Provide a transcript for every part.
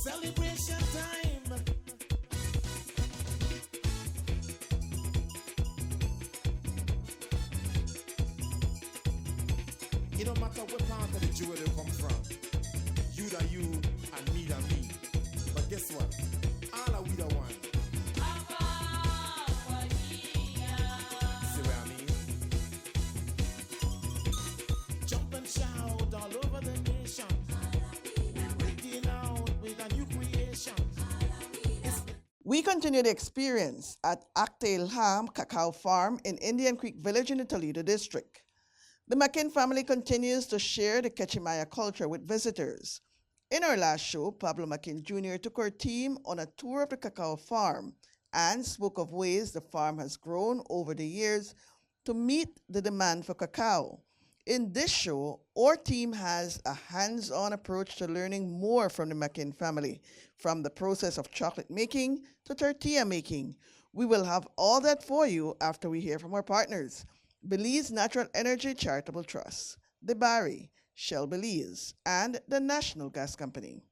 celebration time. It don't matter what part of the jewel you come from. You da you and me da me. But guess what? All are we the one. See what I mean? Jump and shout all over the nation. We're breaking out with a new creation. We continue the experience at Cacao Farm in Indian Creek Village in the Toledo District. The Makin family continues to share the Ketchi Maya culture with visitors. In our last show, Pablo Makin Jr. took our team on a tour of the Cacao Farm and spoke of ways the farm has grown over the years to meet the demand for cacao. In this show, our team has a hands-on approach to learning more from the Makin family, from the process of chocolate making to tortilla making. We will have all that for you after we hear from our partners. Belize Natural Energy Charitable Trust, the Barry, Shell Belize, and the National Gas Company.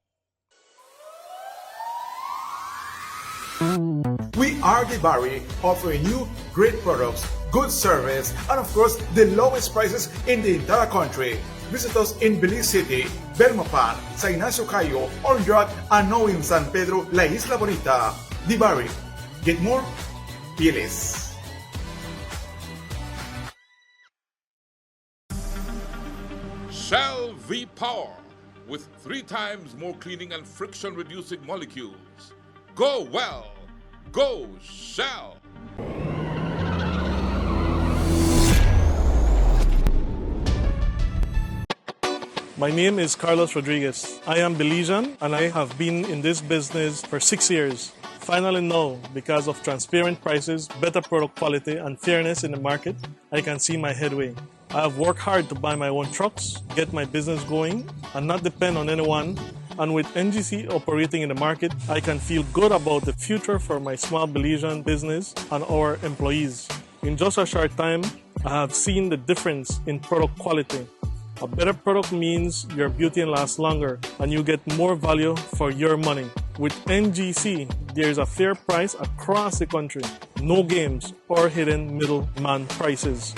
We are the Barry, offering you great products, good service, and of course, the lowest prices in the entire country. Visit us in Belize City, Belmopan, San Ignacio Cayo, Orange, and now in San Pedro, La Isla Bonita. The Barry. Get more, pay less. Shell V-Power with 3 times more cleaning and friction-reducing molecules. Go well. Go Shell. My name is Carlos Rodriguez. I am Belizean and I have been in this business for 6 years. Finally now, because of transparent prices, better product quality and fairness in the market, I can see my headway. I have worked hard to buy my own trucks, get my business going, and not depend on anyone. And with NGC operating in the market, I can feel good about the future for my small Belizean business and our employees. In just a short time, I have seen the difference in product quality. A better product means your beauty lasts longer and you get more value for your money. With NGC, there is a fair price across the country. No games or hidden middleman prices.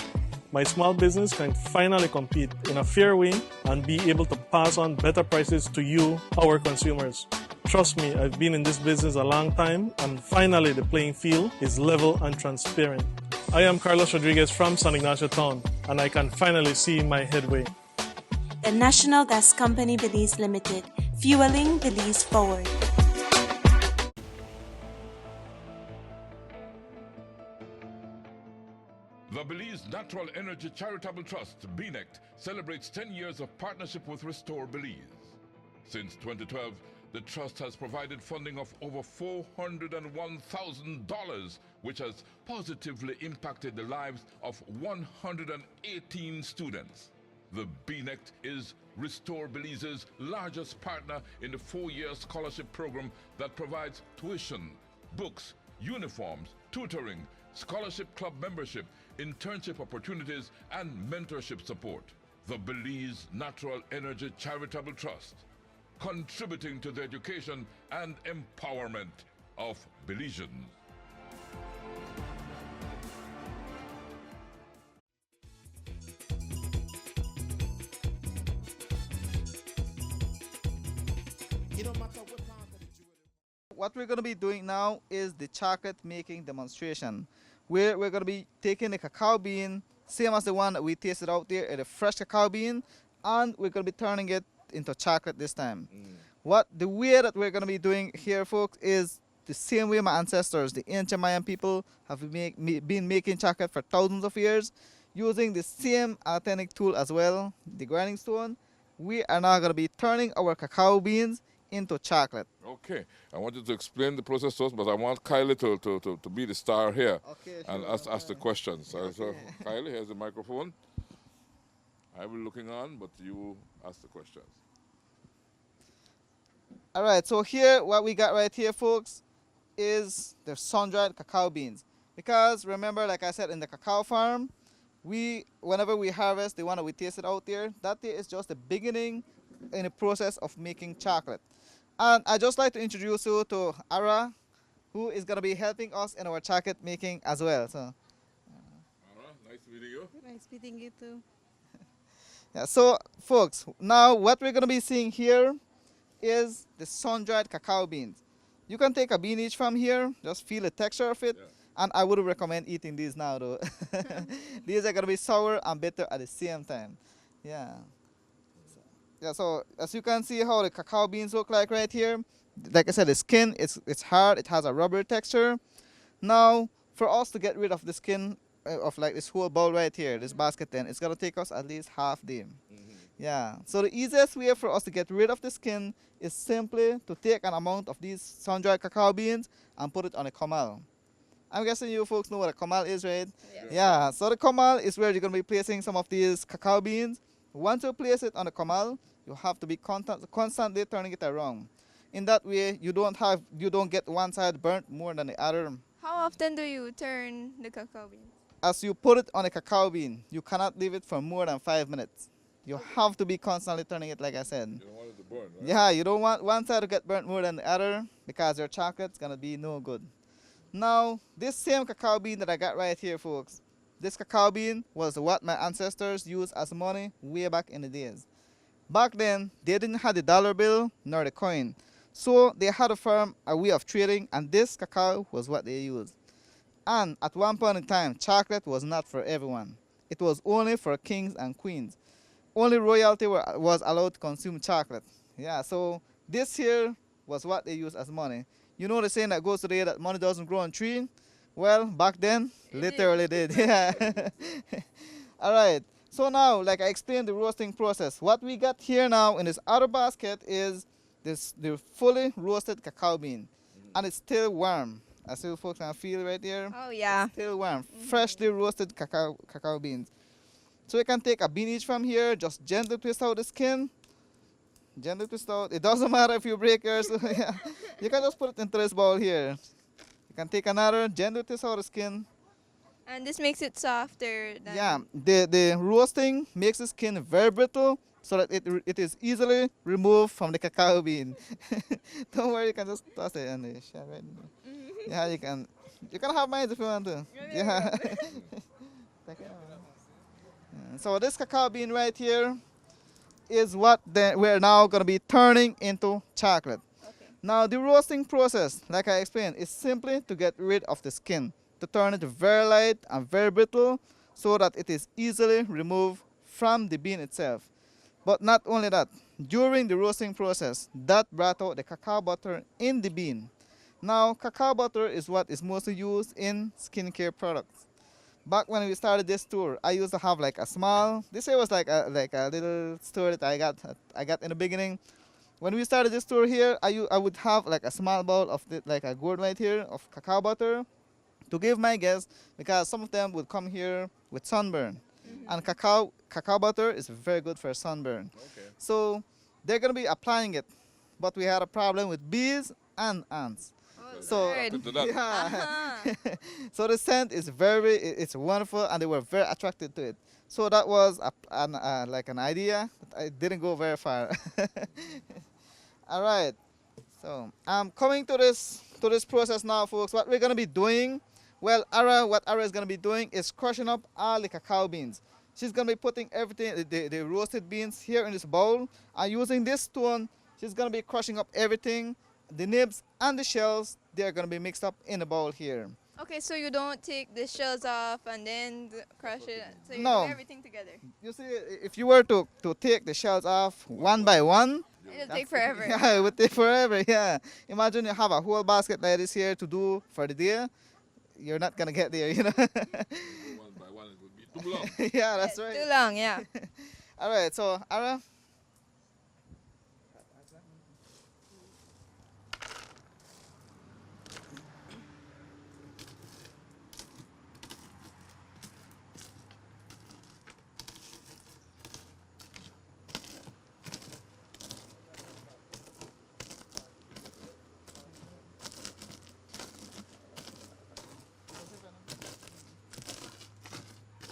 My small business can finally compete in a fair way and be able to pass on better prices to you, our consumers. Trust me, I've been in this business a long time and finally the playing field is level and transparent. I am Carlos Rodriguez from San Ignacio Town and I can finally see my headway. The National Gas Company Belize Limited, fueling Belize forward. The Belize Natural Energy Charitable Trust, BNECT, celebrates 10 years of partnership with Restore Belize. Since 2012, the Trust has provided funding of over $401,000, which has positively impacted the lives of 118 students. The BNECT is Restore Belize's largest partner in the 4-year scholarship program that provides tuition, books, uniforms, tutoring, scholarship club membership, internship opportunities, and mentorship support. The Belize Natural Energy Charitable Trust, contributing to the education and empowerment of Belizeans. What we're going to be doing now is the chocolate making demonstration. We're going to be taking the cacao bean, same as the one that we tasted out there, a fresh cacao bean, and we're going to be turning it into chocolate this time. The way that we're going to be doing here, folks, is the same way my ancestors, the ancient Mayan people, have been making chocolate for thousands of years, using the same authentic tool as well, the grinding stone. We are now going to be turning our cacao beans into chocolate. Okay, I want you to explain the process to us, but I want Kylie to be the star here and ask the questions. Okay. So, Kylie, here's the microphone. I will be looking on, but you ask the questions. All right, so here, what we got right here, folks, is the sun-dried cacao beans. Because remember, like I said, in the cacao farm, whenever we harvest the one that we tasted out there, that there is just the beginning in the process of making chocolate. And I'd just like to introduce you to Ara, who is going to be helping us in our chocolate making as well. So, Nice meeting you. Nice meeting you too. yeah, so folks, now what we're going to be seeing here is the sun-dried cacao beans. You can take a bean each from here, just feel the texture of it, and I would recommend eating these now though. These are going to be sour and bitter at the same time. Yeah. Yeah, so as you can see how the cacao beans look like right here. Like I said, the skin, it's hard, it has a rubbery texture. Now, for us to get rid of the skin of like this whole bowl right here, this basket then, it's going to take us at least half day. Yeah, so the easiest way for us to get rid of the skin is simply to take an amount of these sun-dried cacao beans and put it on a comal. I'm guessing you folks know what a comal is, right? Yeah, so the comal is where you're going to be placing some of these cacao beans. Once you place it on the comal, you have to be constantly turning it around. In that way, you don't get one side burnt more than the other. How often do you turn the cacao beans? As you put it on a cacao bean, you cannot leave it for more than 5 minutes. You have to be constantly turning it, like I said. You don't want it to burn, right? Yeah, you don't want one side to get burnt more than the other because your chocolate's gonna be no good. Now, this same cacao bean that I got right here, folks, this cacao bean was what my ancestors used as money way back in the days. Back then, they didn't have the dollar bill nor the coin. So they had to form a way of trading, and this cacao was what they used. And at one point in time, chocolate was not for everyone. It was only for kings and queens. Only royalty was allowed to consume chocolate. Yeah, so this here was what they used as money. You know the saying that goes today that money doesn't grow on trees? Well, back then, literally did. Yeah. All right. So now, like I explained the roasting process, what we got here now in this other basket is the fully roasted cacao bean. And it's still warm. As you folks can feel right there. Oh yeah. It's still warm. Freshly roasted cacao beans. So you can take a bean each from here, just gently twist out the skin. Gently twist out. It doesn't matter if you break yours. Yeah. You can just put it into this bowl here. You can take another, gently twist out the skin. And this makes it softer. Yeah, the roasting makes the skin very brittle so that it is easily removed from the cacao bean. Don't worry, you can just toss it in the shell right there. Yeah, you can have mine if you want to. Yeah. So this cacao bean right here is what we're now going to be turning into chocolate. Okay. Now the roasting process, like I explained, is simply to get rid of the skin, to turn it very light and very brittle so that it is easily removed from the bean itself. But not only that, during the roasting process, that brought out the cacao butter in the bean. Now, cacao butter is what is mostly used in skincare products. Back when we started this store, I used to have like a small, this here was like a little store that I got in the beginning. When we started this store here, I would have like a small bowl of like a gourd right here of cacao butter to give my guests because some of them would come here with sunburn. And cacao butter is very good for sunburn. Okay. So they're going to be applying it. But we had a problem with bees and ants. So yeah. So the scent is it's wonderful, and they were very attracted to it. So that was like an idea. I didn't go very far. All right. So I'm coming to this process now, folks. What we're gonna be doing, well, what Ara is gonna be doing is crushing up all the cacao beans. She's gonna be putting everything, the roasted beans here in this bowl, and using this stone, she's gonna be crushing up everything. The nibs and the shells, they're going to be mixed up in a bowl here. Okay, so you don't take the shells off and then crush it. So you No. do everything together. You see, if you were to take the shells off one by one, It'll take forever. yeah, it would take forever, yeah. Imagine you have a whole basket like this here to do for the day. You're not going to get there, you know. One by one, it would be too long. Yeah, that's right. Too long, yeah. All right, so Ara.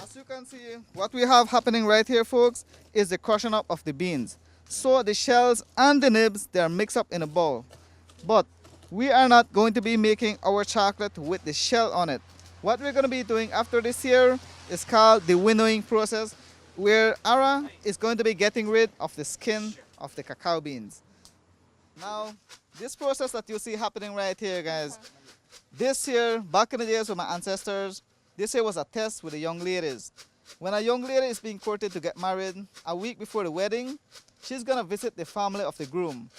As you can see, what we have happening right here, folks, is the crushing up of the beans. So the shells and the nibs, they are mixed up in a bowl. But we are not going to be making our chocolate with the shell on it. What we're going to be doing after this here is called the winnowing process, where Ara is going to be getting rid of the skin of the cacao beans. Now, this process that you see happening right here, guys, this here, back in the days with my ancestors, this here was a test with the young ladies. When a young lady is being courted to get married, a week before the wedding, she's going to visit the family of the groom.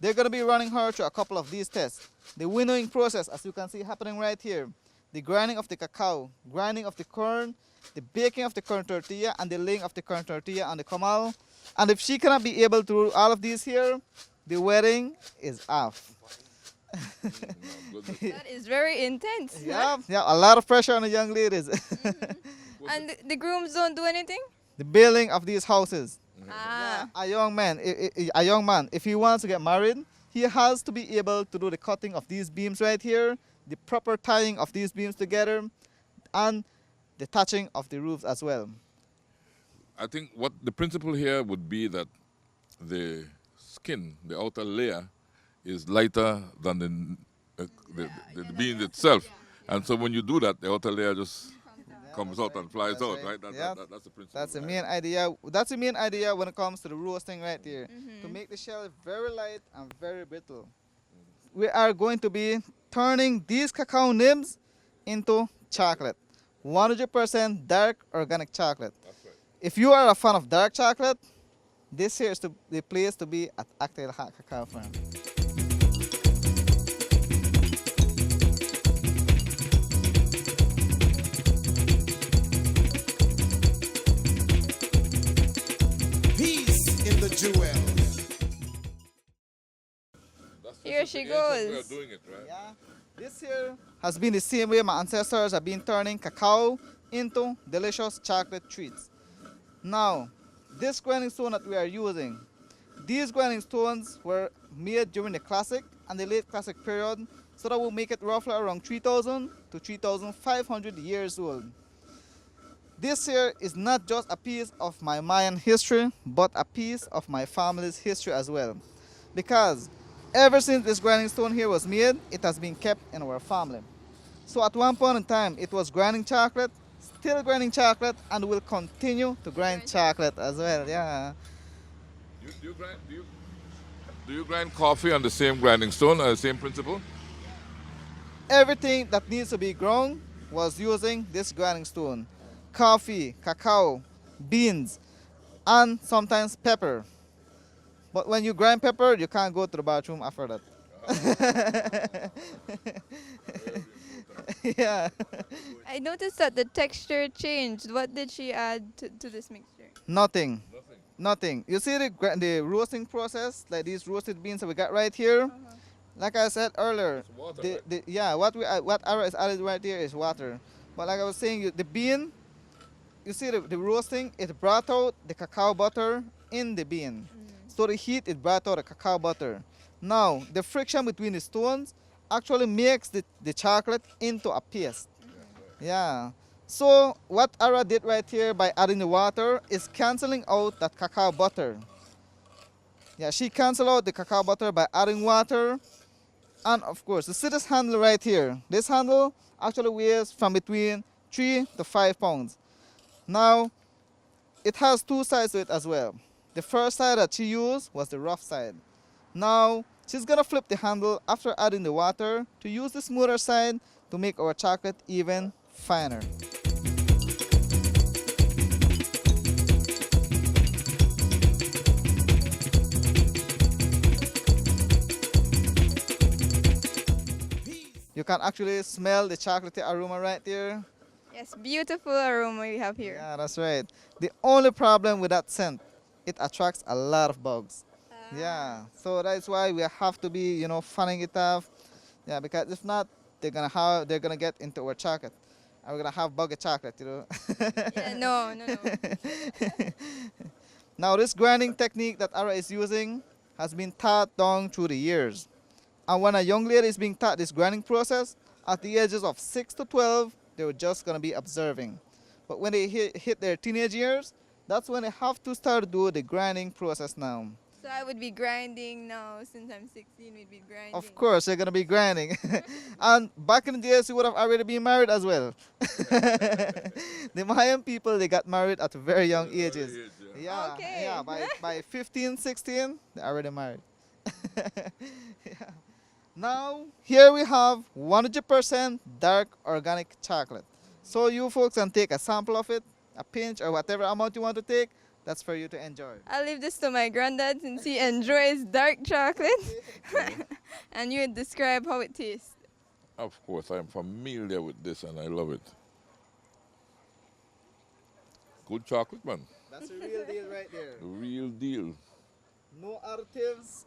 They're going to be running her through a couple of these tests. The winnowing process, as you can see happening right here. The grinding of the cacao, grinding of the corn, the baking of the corn tortilla, and the laying of the corn tortilla on the comal. And if she cannot be able to do all of these here, the wedding is off. That is very intense. Yeah, a lot of pressure on the young ladies. And the grooms don't do anything? The building of these houses. Ah. A young man, if he wants to get married, he has to be able to do the cutting of these beams right here, the proper tying of these beams together, and the touching of the roofs as well. I think what the principle here would be that the skin, the outer layer, is lighter than the bean itself. And so when you do that, the outer layer just comes out and flies out, right? That's the principle. That's the main idea. That's the main idea when it comes to the roasting right here. To make the shell very light and very brittle. We are going to be turning these cacao nibs into chocolate. 100% dark organic chocolate. That's right. If you are a fan of dark chocolate, this here is the place to be at Untitled Cacao Farm. Peace in the jewel. Here she We are goes. doing it, right? Yeah. This here has been the same way my ancestors have been turning cacao into delicious chocolate treats. Now, this grinding stone that we are using, these grinding stones were made during the classic and the late classic period, so that will make it roughly around 3,000 to 3,500 years old. This here is not just a piece of my Mayan history, but a piece of my family's history as well. Because ever since this grinding stone here was made, it has been kept in our family. So at one point in time, it was grinding chocolate, still grinding chocolate, and will continue to grind chocolate as well. Yeah. Do you grind coffee on the same grinding stone, the same principle? Everything that needs to be ground was using this grinding stone. Coffee, cacao, beans, and sometimes pepper. But when you grind pepper, you can't go to the bathroom after that. Yeah. I noticed that the texture changed. What did she add to this mixture? Nothing. You see the roasting process, like these roasted beans that we got right here. Like I said earlier, water, what Ara is added right here is water. But like I was saying, the bean, you see the roasting, it brought out the cacao butter in the bean. So the heat, it brought out the cacao butter. Now, the friction between the stones actually makes the chocolate into a paste. Yeah. So what Ara did right here by adding the water is canceling out that cacao butter. Yeah, she canceled out the cacao butter by adding water. And of course, you see this handle right here. This handle actually weighs from between 3 to 5 pounds. Now, it has two sides to it as well. The first side that she used was the rough side. Now, she's gonna flip the handle after adding the water to use the smoother side to make our chocolate even finer. You can actually smell the chocolatey aroma right there. Yes, beautiful aroma we have here. Yeah, that's right. The only problem with that scent, it attracts a lot of bugs. Yeah, so that's why we have to be, fanning it off. Yeah, because if not, they're gonna get into our chocolate. And we're gonna have buggy chocolate, Yeah, no. Now, this grinding technique that Ara is using has been taught down through the years. And when a young lady is being taught this grinding process, at the ages of 6 to 12, they were just gonna be observing. But when they hit their teenage years, that's when they have to start doing the grinding process now. So I would be grinding now. Since I'm 16, we'd be grinding. Of course, you're gonna be grinding. And back in the days, you would have already been married as well. The Mayan people, they got married at very young ages. Yeah, Okay. yeah. By 15, 16, they're already married. Yeah. Now, here we have 100% dark organic chocolate. So you folks can take a sample of it, a pinch or whatever amount you want to take. That's for you to enjoy. I'll leave this to my granddad since he enjoys dark chocolate. And you would describe how it tastes. Of course, I'm familiar with this and I love it. Good chocolate, man. That's a real deal right there. The real deal. No additives,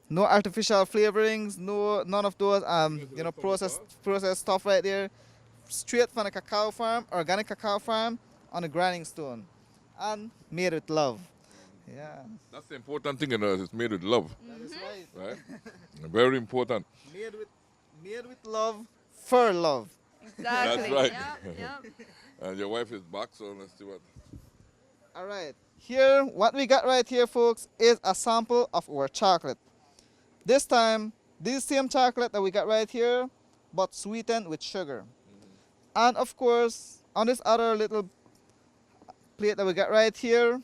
no artificial flavorings, none of those processed stuff right there. Straight from the cacao farm, organic cacao farm on a grinding stone. And made with love. Yeah. That's the important thing, it's made with love. That is right. Right? Very important. Made with love for love. Exactly. That's right. Yep. And your wife is back, so let's see what. All right. Here, what we got right here, folks, is a sample of our chocolate. This time, this same chocolate that we got right here, but sweetened with sugar. And of course, on this other little plate that we got right here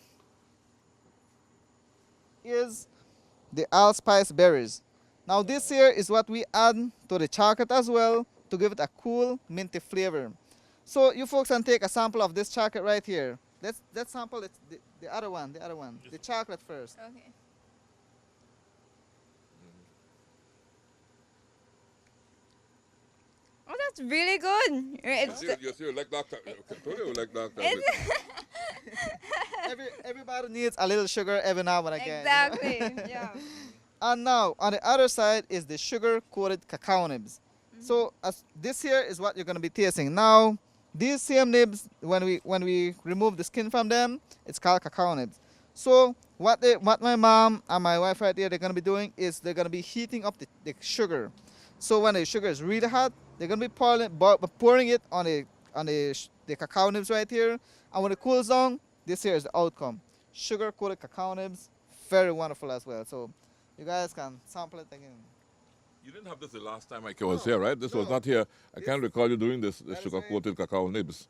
is the allspice berries. Now this here is what we add to the chocolate as well to give it a cool minty flavor. So you folks can take a sample of this chocolate right here. Let's sample it, the other one, the chocolate first. Okay. Oh, that's really good. You see, like Dr. Toledo, like Dr. Everybody needs a little sugar every now and again. Exactly. Yeah. And now on the other side is the sugar-coated cacao nibs. So this here is what you're going to be tasting. Now these same nibs, when we remove the skin from them, it's called cacao nibs. So what my mom and my wife right there, they're going to be doing is they're going to be heating up the sugar. So when the sugar is really hot, they're going to be pouring it on the cacao nibs right here. And when it cools down, this here is the outcome. Sugar-coated cacao nibs, very wonderful as well. So you guys can sample it again. You didn't have this the last time I was here, right? This was not here. I can't recall you doing this, the sugar-coated cacao nibs.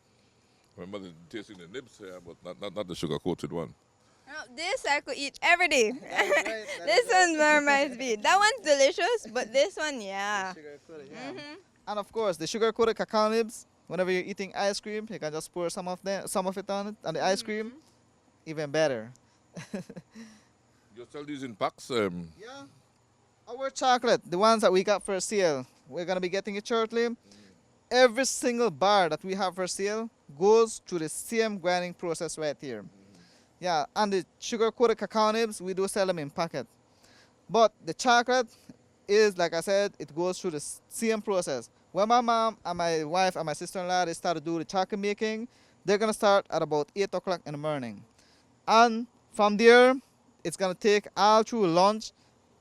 I remember tasting the nibs here, but not the sugar-coated one. This I could eat every day. This one reminds me. That one's delicious, but this one, yeah. And of course, the sugar-coated cacao nibs, whenever you're eating ice cream, you can just pour some of it on the ice cream. Even better. You sell these in packs? Yeah. Our chocolate, the ones that we got for sale, we're going to be getting it shortly. Every single bar that we have for sale goes through the same grinding process right here. Yeah, and the sugar-coated cacao nibs, we do sell them in packet. But the chocolate is, like I said, it goes through the same process. When my mom and my wife and my sister-in-law, they start to do the chocolate making, they're going to start at about 8 o'clock in the morning. And from there, it's going to take all through lunch,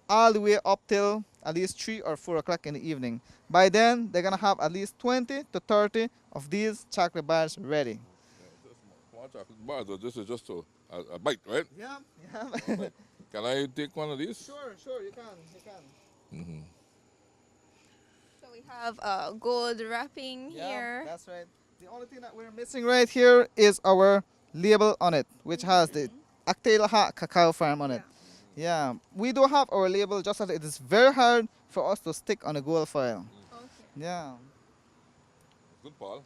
all the way up till at least 3 or 4 o'clock in the evening. By then, they're going to have at least 20 to 30 of these chocolate bars ready. Small chocolate bars, so this is just a bite, right? Yeah. Can I take one of these? Sure, you can. So we have gold wrapping Yeah, here. that's right. The only thing that we're missing right here is our label on it, which has the Cacao Farm on it. Yeah, we do have our label, just that it is very hard for us to stick on a gold foil. Okay. Yeah. Good, Paul.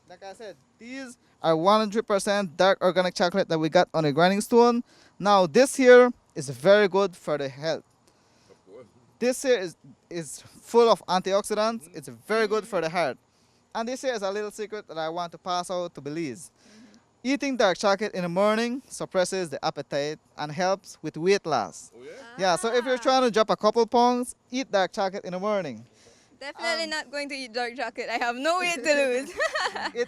Like I said, these are 100% dark organic chocolate that we got on a grinding stone. Now, this here is very good for the health. Of course. This here is full of antioxidants. It's very good for the heart. And this here is a little secret that I want to pass out to Belize. Eating dark chocolate in the morning suppresses the appetite and helps with weight loss. Oh, yeah? Yeah, so if you're trying to drop a couple pounds, eat dark chocolate in the morning. Definitely not going to eat dark chocolate. I have no weight to lose.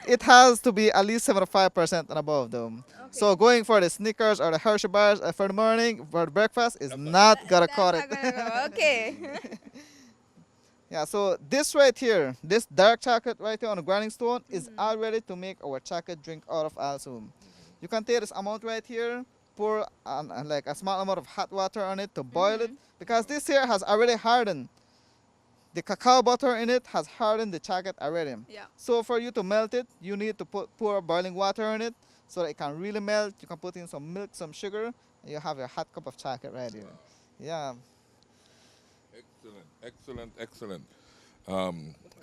It has to be at least 75% and above, though. Okay. So going for the Snickers or the Hershey bars for the morning, for the breakfast, is not going to cut it. Go. Okay. Yeah, so this right here, this dark chocolate right here on the grinding stone is all ready to make our chocolate drink out of also. You can take this amount right here, pour like a small amount of hot water on it to boil it, because this here has already hardened. The cacao butter in it has hardened the chocolate already. Yeah. So for you to melt it, you need to pour boiling water in it so that it can really melt. You can put in some milk, some sugar, and you have your hot cup of chocolate right here. Yeah. Excellent.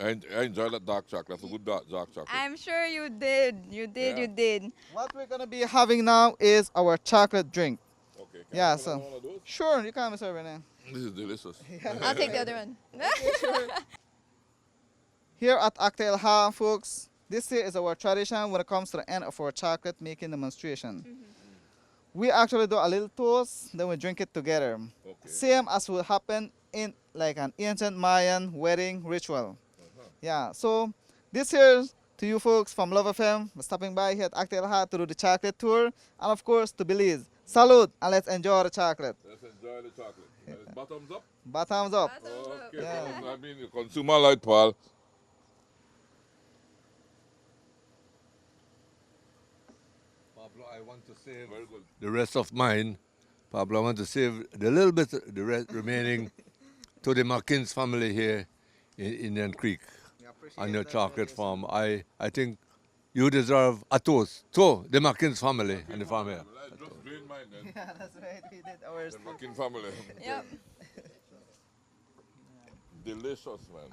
I enjoy that dark chocolate. That's a good dark chocolate. I'm sure you did. You did. What we're gonna be having now is our chocolate drink. Okay. Yeah. So sure, you can, Mr. Renee. This is delicious. I'll take the other one. Here at Cocktail Farm, folks, this here is our tradition when it comes to the end of our chocolate making demonstration. We actually do a little toast, then we drink it together. Okay. Same as would happen in like an ancient Mayan wedding ritual. Yeah, so this here to you folks from Love FM, we're stopping by here at Cocktail Farm to do the chocolate tour, and of course to Belize. Salute, and let's enjoy the chocolate. Let's enjoy the chocolate. Bottoms up? Bottoms up. Okay. Yeah. I mean, consumer light, Paul. Pablo, I want to save the rest of mine. Pablo, I want to save the little bit, the remaining to the Makin's family here in Indian Creek on your chocolate farm. I think you deserve a toast to the Makin's family and the farm here. I just drained mine then. Yeah, that's right. We did ours. The Makin family. Yep. Delicious, man.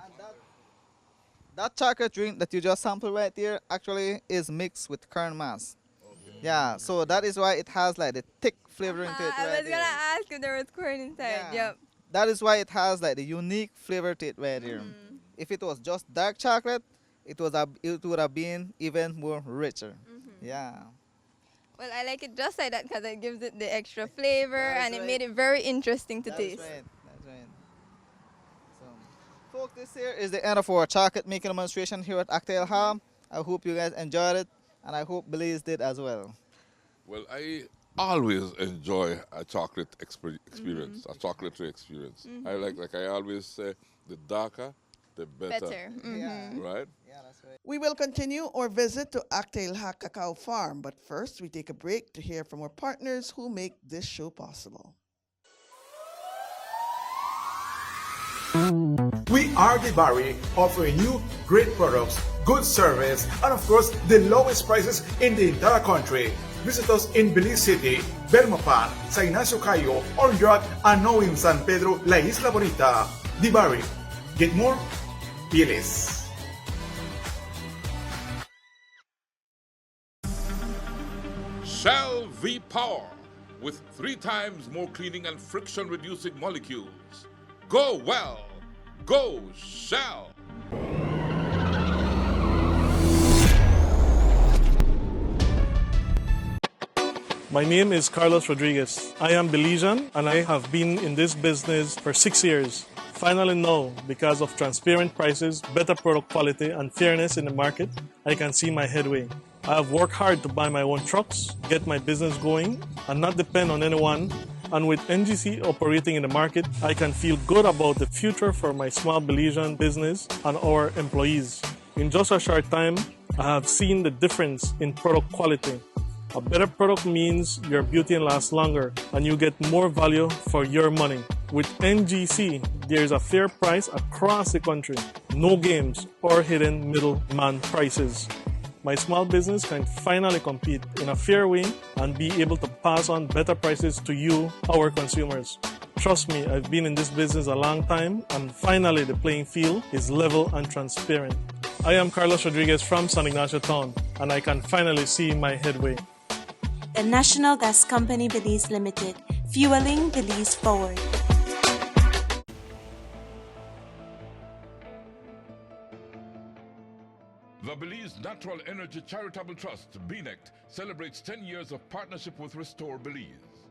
That chocolate drink that you just sampled right there actually is mixed with currant mass. Okay. Yeah, so that is why it has like the thick flavoring to it I right was gonna ask if there was corn inside. Yeah. Yep. That is why it has like the unique flavor to it right here. If it was just dark chocolate, it would have been even more richer. Yeah. Well, I like it just like that because it gives it the extra flavor and it right. made it very interesting to That's taste. right. That's right. So, folks, this here is the end of our chocolate making demonstration here at Cocktail Farm. I hope you guys enjoyed it, and I hope Belize did as well. Well, I always enjoy a chocolate experience, a chocolatey experience. I like I always say, the darker, the better. Yeah. Right? Yeah, that's right. We will continue our visit to Cocktail Cacao Farm, but first we take a break to hear from our partners who make this show possible. We are the Barry, offering you great products, good service, and of course, the lowest prices in the entire country. Visit us in Belize City, Belmopan, Sa Ignacio Cayo, Orange, and now in San Pedro, La Isla Bonita. The Barry. Get more? Be less. Shell V-Power with 3 times more cleaning and friction reducing molecules. Go well. Go Shell. My name is Carlos Rodriguez. I am Belizean and I have been in this business for 6 years. Finally now, because of transparent prices, better product quality and fairness in the market, I can see my headway. I have worked hard to buy my own trucks, get my business going, and not depend on anyone. And with NGC operating in the market, I can feel good about the future for my small Belizean business and our employees. In just a short time, I have seen the difference in product quality. A better product means your beauty lasts longer and you get more value for your money. With NGC, there is a fair price across the country. No games or hidden middleman prices. My small business can finally compete in a fair way and be able to pass on better prices to you, our consumers. Trust me, I've been in this business a long time and finally the playing field is level and transparent. I am Carlos Rodriguez from San Ignacio Town and I can finally see my headway. The National Gas Company Belize Limited, fueling Belize forward. The Belize Natural Energy Charitable Trust, BNECT, celebrates 10 years of partnership with Restore Belize.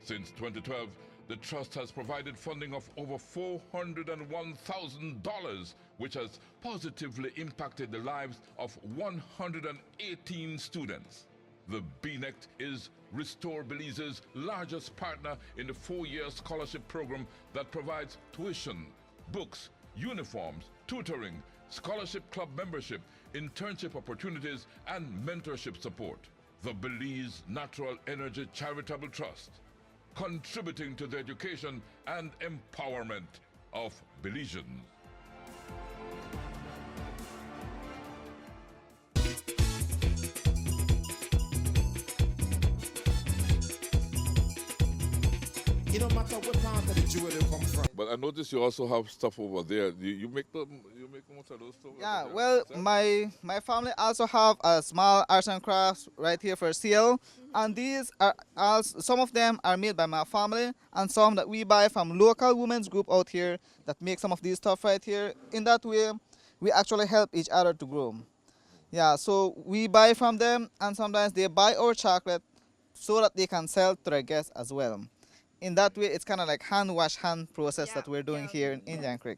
Since 2012, the Trust has provided funding of over $401,000, which has positively impacted the lives of 118 students. The BNECT is Restore Belize's largest partner in the 4-year scholarship program that provides tuition, books, uniforms, tutoring, scholarship club membership, internship opportunities, and mentorship support. the Belize Natural Energy Charitable Trust, contributing to the education and empowerment of Belizeans. It don't matter what part of the jewel they come from. But I noticed you also have stuff over there. You make most of those stuff. Yeah, well, my family also have a small arts and crafts right here for sale, and these are also, some of them are made by my family, and some that we buy from local women's group out here that make some of these stuff right here. In that way, we actually help each other to grow. Yeah, so we buy from them, and sometimes they buy our chocolate so that they can sell to their guests as well. In that way, it's kind of like hand-wash hand process that we're doing here in Indian Creek.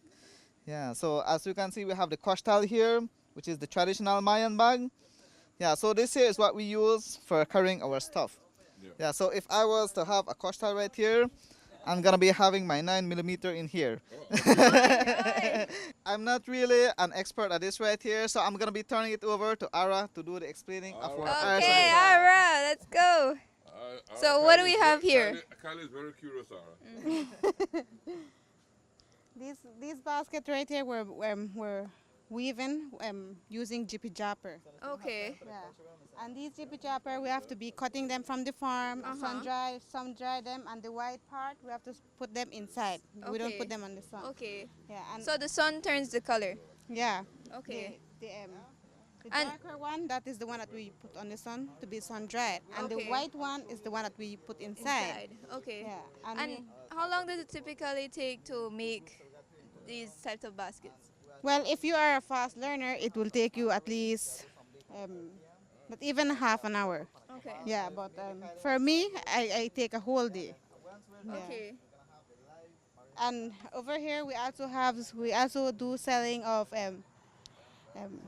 Yeah, so as you can see, we have the koshtal here, which is the traditional Mayan bag. Yeah, so this here is what we use for carrying our stuff. Yeah, so if I was to have a koshtal right here, I'm gonna be having my 9mm in here. I'm not really an expert at this right here, so I'm gonna be turning it over to Ara to do the explaining of our arts. Okay, Ara, let's go. So what do we have here? Kylie is very curious, Ara. These baskets right here we're weaving using jippy japper. Okay. Yeah. And these jippy japper we have to be cutting them from the farm, some dry them, and the white part we have to put them inside. We don't put them on the sun. Okay. Yeah. And so the sun turns the color. Yeah. Okay. The darker one, that is the one that we put on the sun to be sun dried, and the white one is the one that we put inside. Okay. Yeah. And how long does it typically take to make these types of baskets? Well, if you are a fast learner, it will take you at least not even half an hour. Okay. Yeah, but for me, I take a whole day. Yeah. Okay. And over here, we also do selling of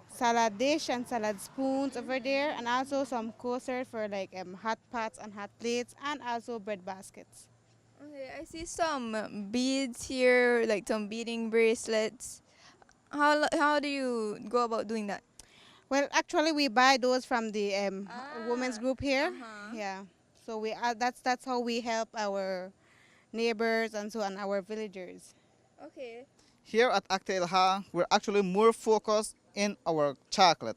salad dish and salad spoons over there, and also some coasters for like hot pots and hot plates, and also bread baskets. Okay, I see some beads here, like some beading bracelets. How do you go about doing that? Well, actually, we buy those from the women's group here. Yeah, so that's how we help our neighbors and so on, our villagers. Okay. Here at Actail, we're actually more focused in our chocolate.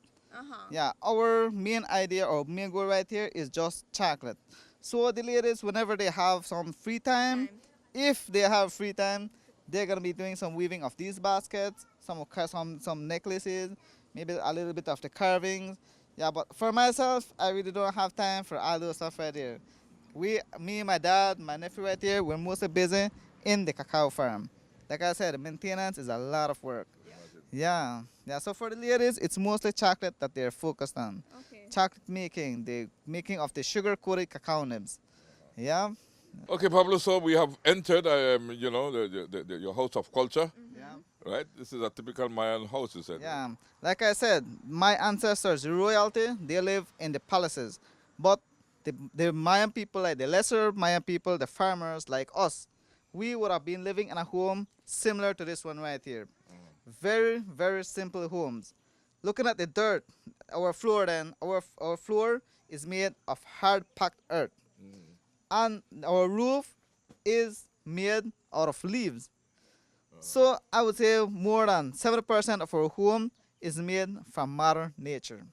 Yeah, our main idea or main goal right here is just chocolate. So the ladies, whenever they have some free time, if they have free time, they're gonna be doing some weaving of these baskets, some necklaces, maybe a little bit of the carvings. Yeah, but for myself, I really don't have time for all those stuff right here. Me, my dad, my nephew right here, we're mostly busy in the cacao farm. Like I said, maintenance is a lot of work. Yeah. So for the ladies, it's mostly chocolate that they're focused on. Okay. Chocolate making, the making of the sugar-coated cacao nibs. Yeah. Okay, Pablo. So we have entered, your house of culture. Yeah. Right. This is a typical Mayan house, you said. Yeah. Like I said, my ancestors, the royalty, they live in the palaces, but the Mayan people, like the lesser Mayan people, the farmers like us, we would have been living in a home similar to this one right here. Very, very simple homes. Looking at the dirt, our floor our floor is made of hard packed earth. And our roof is made out of leaves. So I would say more than 70% of our home is made from Mother Nature.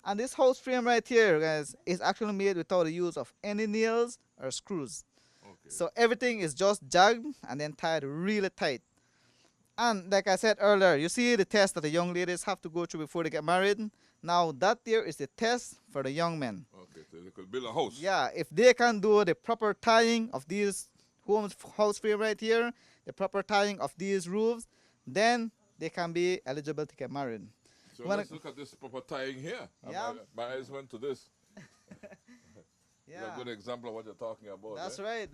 And this house frame right here, guys, is actually made without the use of any nails or screws. So everything is just jagged and then tied really tight. And like I said earlier, you see the test that the young ladies have to go through before they get married. Now that there is the test for the young men. Okay, so they could build a house. Yeah, if they can do the proper tying of these house frame right here, the proper tying of these roofs, then they can be eligible to get married. So let's look at this proper tying here. Yeah. My eyes went to this. Yeah. It's a good example of what you're talking about. That's right.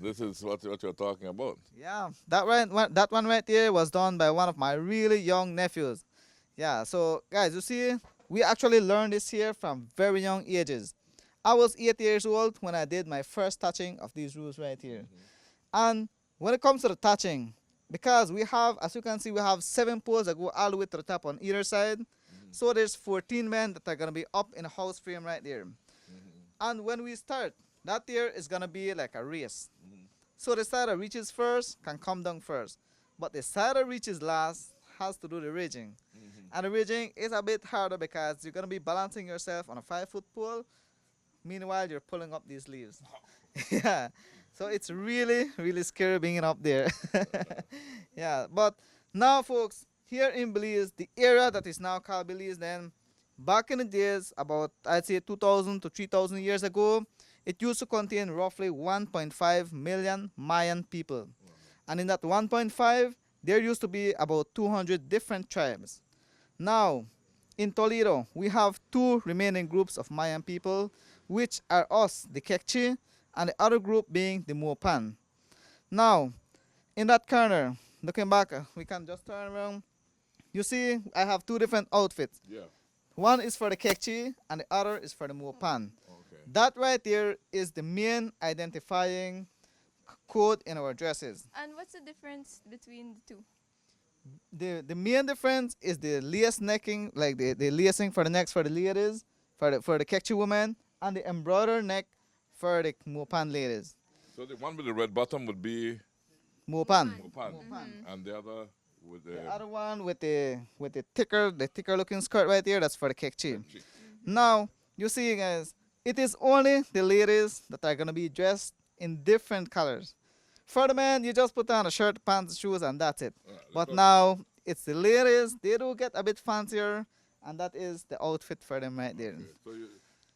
This is what you're talking about. Yeah, that one right there was done by one of my really young nephews. Yeah, so guys, you see, we actually learned this here from very young ages. I was 8 years old when I did my first touching of these roofs right here. And when it comes to the touching, because we have, as you can see, we have 7 poles that go all the way to the top on either side. So there's 14 men that are going to be up in a house frame right there. And when we start, that year is going to be like a race. So the side that reaches first can come down first. But the side that reaches last has to do the ridging. And the ridging is a bit harder because you're going to be balancing yourself on a 5-foot pole. Meanwhile, you're pulling up these leaves. Yeah. So it's really, really scary being up there. Yeah. But now, folks, here in Belize, the area that is now called Belize, then back in the days, about I'd say 2,000 to 3,000 years ago, it used to contain roughly 1.5 million Mayan people. And in that 1.5, there used to be about 200 different tribes. Now, in Toledo, we have 2 remaining groups of Mayan people, which are us, the Ketchi, and the other group being the Mopan. Now, in that corner, looking back, we can just turn around. You see, I have 2 different outfits. Yeah. One is for the Ketchi, and the other is for the Mopan. Okay. That right there is the main identifying code in our dresses. And what's the difference between the two? The main difference is the lace necking, like the lacing for the necks for the ladies, for the Ketchi women, and the embroidered neck for the Mopan ladies. So the one with the red bottom would be Mopan. Mopan. And the other with The other one with the thicker looking skirt right there, that's for the Ketchi. Now, you see guys, it is only the ladies that are gonna be dressed in different colors. For the men, you just put on a shirt, pants, shoes, and that's it. But now it's the ladies, they do get a bit fancier, and that is the outfit for them right there. Okay.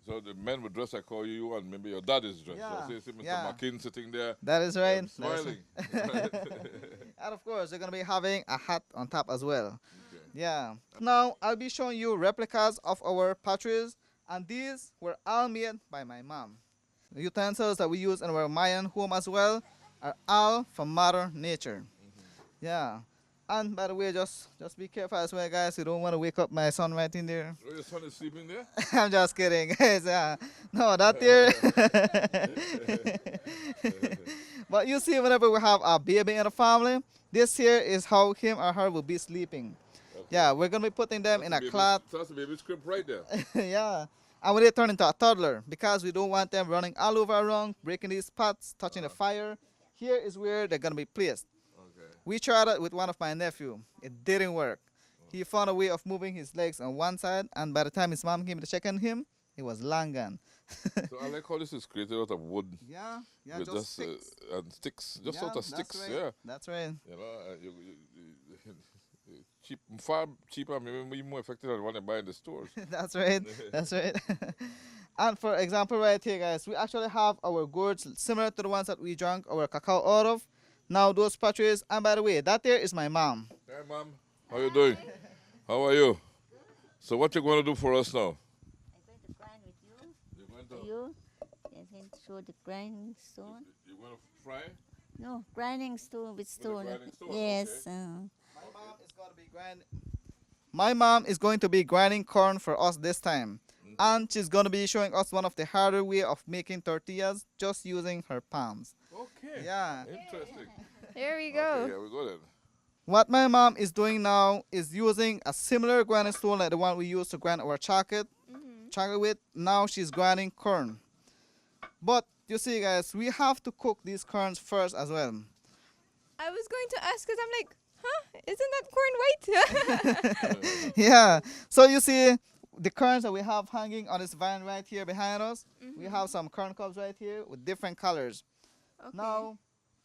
So the men would dress like how you and maybe your dad is dressed. Yeah. So see Mr. Yeah. Makin sitting there. That is right. Smiling. And of course, you're going to be having a hat on top as well. Okay. Yeah. Now, I'll be showing you replicas of our potteries, and these were all made by my mom. The utensils that we use in our Mayan home as well are all from Mother Nature. Yeah. And by the way, just be careful as well, guys. You don't want to wake up my son right in there. Oh, your son is sleeping there? I'm just kidding, guys. No, that there. But you see, whenever we have a baby in the family, this here is how him or her will be sleeping. Okay. Yeah, we're going to be putting them in a cloth. That's the baby script right there. Yeah. And when they turn into a toddler, because we don't want them running all over around, breaking these pots, touching the fire, here is where they're going to be placed. Okay. We tried it with one of my nephew. It didn't work. He found a way of moving his legs on one side, and by the time his mom came to check on him, he was long gone. So I like how this is created out of wood. Yeah, with just sticks. And sticks, just out of sticks. Right. Yeah, that's right. You know, far cheaper, maybe more effective than what they buy in the stores. That's right. That's right. And for example, right here, guys, we actually have our gourds similar to the ones that we drank our cacao out of. Now those potteries, and by the way, that there is my mom. Hey, Mom. How you doing? How are you? So what you going to do for us now? I'm going to grind with you. You're going to? You can show the grinding stone. You're going to fry? No, grinding stone with stone. Grinding stone? Yes. Okay. My mom is going to be grinding corn for us this time. And she's going to be showing us one of the harder way of making tortillas just using her palms. Okay. Yeah. Interesting. Here we go. Okay, here we go then. What my mom is doing now is using a similar grinding stone like the one we used to grind our chocolate with. Now she's grinding corn. But you see, guys, we have to cook these corns first as well. I was going to ask because I'm like, isn't that corn white? Yeah. So you see, the corns that we have hanging on this vine right here behind us, we have some corn cobs right here with different colors. Okay. Now,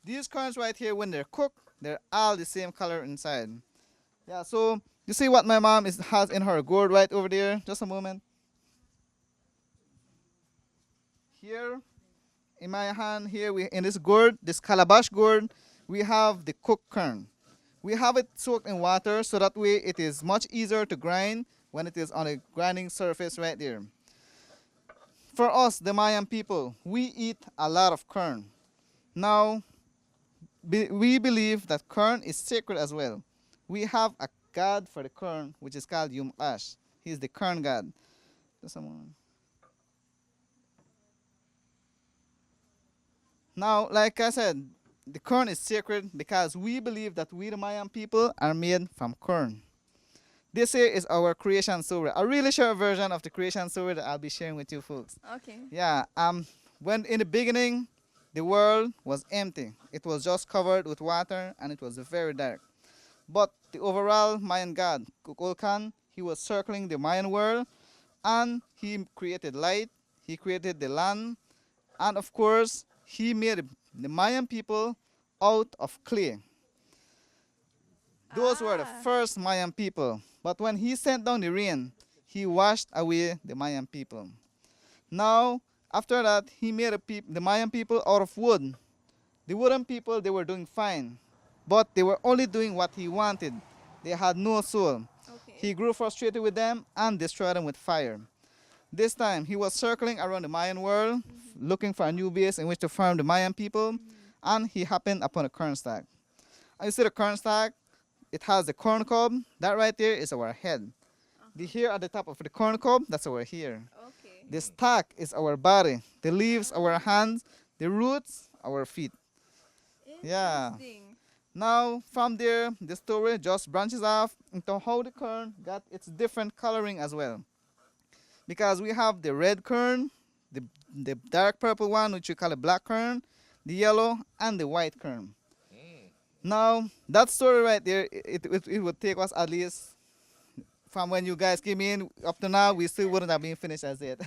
these corns right here, when they're cooked, they're all the same color inside. Yeah, so you see what my mom has in her gourd right over there? Just a moment. Here, in my hand, here in this gourd, this calabash gourd, we have the cooked corn. We have it soaked in water so that way it is much easier to grind when it is on a grinding surface right there. For us, the Mayan people, we eat a lot of corn. Now, we believe that corn is sacred as well. We have a god for the corn, which is called Ash. He is the corn god. Now, like I said, the corn is sacred because we believe that we, the Mayan people, are made from corn. This here is our creation story, a really short version of the creation story that I'll be sharing with you folks. Okay. Yeah, when in the beginning, the world was empty. It was just covered with water and it was very dark. But the overall Mayan god, Kukulkan, he was circling the Mayan world and he created light, he created the land, and of course, he made the Mayan people out of clay. Those were the first Mayan people. But when he sent down the rain, he washed away the Mayan people. Now, after that, he made the Mayan people out of wood. The wooden people, they were doing fine, but they were only doing what he wanted. They had no soul. Okay. He grew frustrated with them and destroyed them with fire. This time, he was circling around the Mayan world, looking for a new base in which to farm the Mayan people, and he happened upon a corn stack. And you see the corn stack? It has the corn cob. That right there is our head. The hair at the top of the corn cob, that's our hair. Okay. The stack is our body. The leaves, our hands. The roots, our feet. Yeah. Now, from there, the story just branches off into how the corn got its different coloring as well. Because we have the red corn, the dark purple one, which we call a black corn, the yellow, and the white corn. Now, that story right there, it would take us at least, from when you guys came in up to now, we still wouldn't have been finished as yet.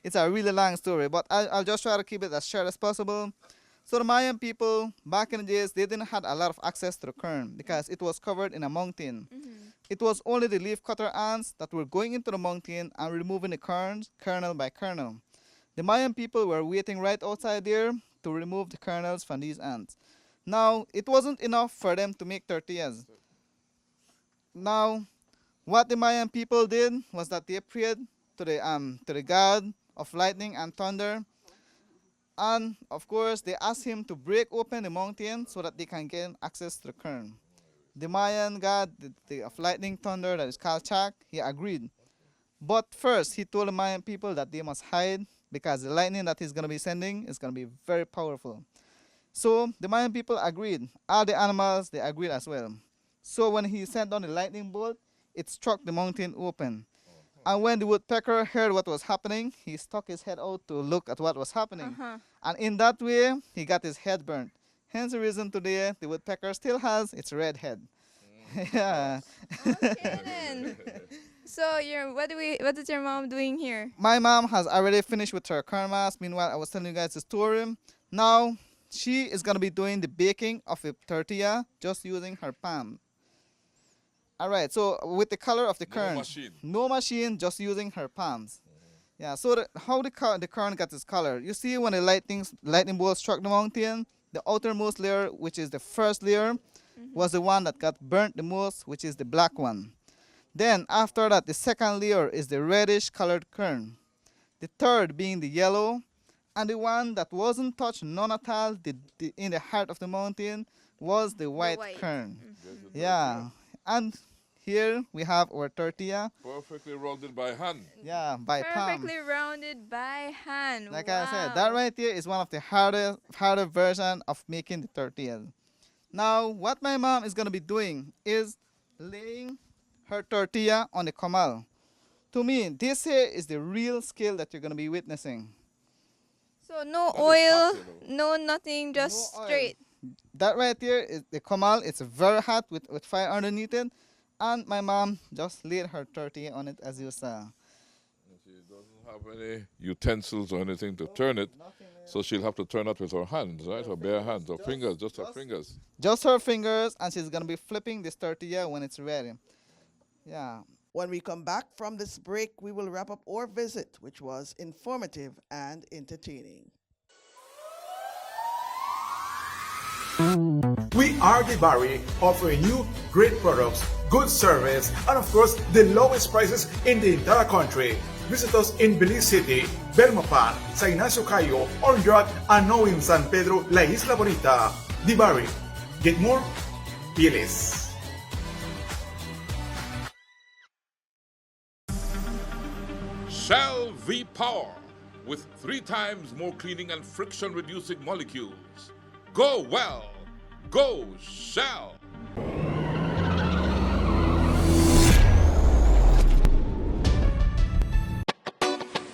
It's a really long story, but I'll just try to keep it as short as possible. So the Mayan people, back in the days, they didn't have a lot of access to the corn because it was covered in a mountain. It was only the leaf cutter ants that were going into the mountain and removing the corns, kernel by kernel. The Mayan people were waiting right outside there to remove the kernels from these ants. Now, it wasn't enough for them to make tortillas. Now, what the Mayan people did was that they prayed to the god of lightning and thunder. And, of course, they asked him to break open the mountain so that they can gain access to the kernel. The Mayan god of lightning thunder, that is called Chak, he agreed. But first, he told the Mayan people that they must hide because the lightning that he's going to be sending is going to be very powerful. So the Mayan people agreed. All the animals, they agreed as well. So when he sent down the lightning bolt, it struck the mountain open. And when the woodpecker heard what was happening, he stuck his head out to look at what was happening. And in that way, he got his head burnt. Hence the reason today the woodpecker still has its red head. Yeah. Okay then. So what is your mom doing here? My mom has already finished with her corn mass. Meanwhile, I was telling you guys the story. Now, she is going to be doing the baking of a tortilla just using her palm. All right, so with the color of the corn. No machine, just using her palms. Yeah, so how the corn got its color. You see when the lightning bolt struck the mountain, the outermost layer, which is the first layer, was the one that got burnt the most, which is the black one. Then after that, the second layer is the reddish colored corn. The third being the yellow. And the one that wasn't touched none at all, in the heart of the mountain, was the white corn. Yeah. And here we have our tortilla. Perfectly rounded by hand. Yeah, by palm. Perfectly rounded by hand. Like I said, that right here is one of the harder version of making the tortillas. Now, what my mom is going to be doing is laying her tortilla on the comal. To me, this here is the real skill that you're going to be witnessing. So no oil, no nothing, just straight. That right here is the comal. It's very hot with fire underneath it. And my mom just laid her tortilla on it as you saw. She doesn't have any utensils or anything to turn it. So she'll have to turn it with her hands, right? Her bare hands, her fingers, just her fingers. Just her fingers, and she's going to be flipping this tortilla when it's ready. Yeah. When we come back from this break, we will wrap up our visit, which was informative and entertaining. We are the Barry, offering you great products, good service, and of course, the lowest prices in the entire country. Visit us in Belize City, Belmopan, Sa Ignacio Cayo, Orangeat, and now in San Pedro, La Isla Bonita. The Barry. Get more? Be less. Shell V-Power with 3 times more cleaning and friction-reducing molecules. Go well. Go Shell.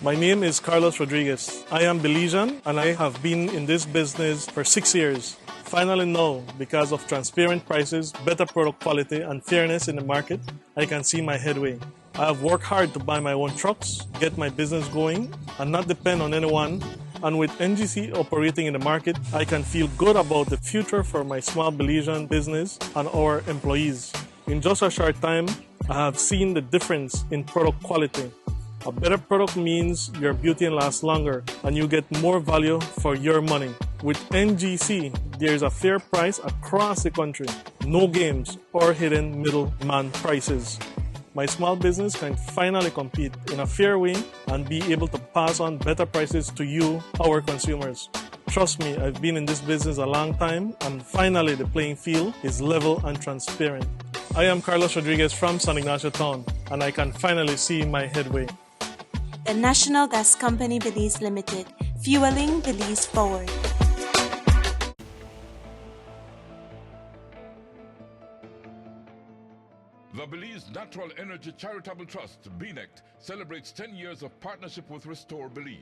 My name is Carlos Rodriguez. I am Belizean and I have been in this business for 6 years. Finally now, because of transparent prices, better product quality and fairness in the market, I can see my headway. I have worked hard to buy my own trucks, get my business going, and not depend on anyone. And with NGC operating in the market, I can feel good about the future for my small Belizean business and our employees. In just a short time, I have seen the difference in product quality. A better product means your beauty lasts longer and you get more value for your money. With NGC, there is a fair price across the country. No games or hidden middleman prices. My small business can finally compete in a fair way and be able to pass on better prices to you, our consumers. Trust me, I've been in this business a long time and finally the playing field is level and transparent. I am Carlos Rodriguez from San Ignacio Town and I can finally see my headway. The National Gas Company Belize Limited, fueling Belize forward. The Belize Natural Energy Charitable Trust, BNECT, celebrates 10 years of partnership with Restore Belize.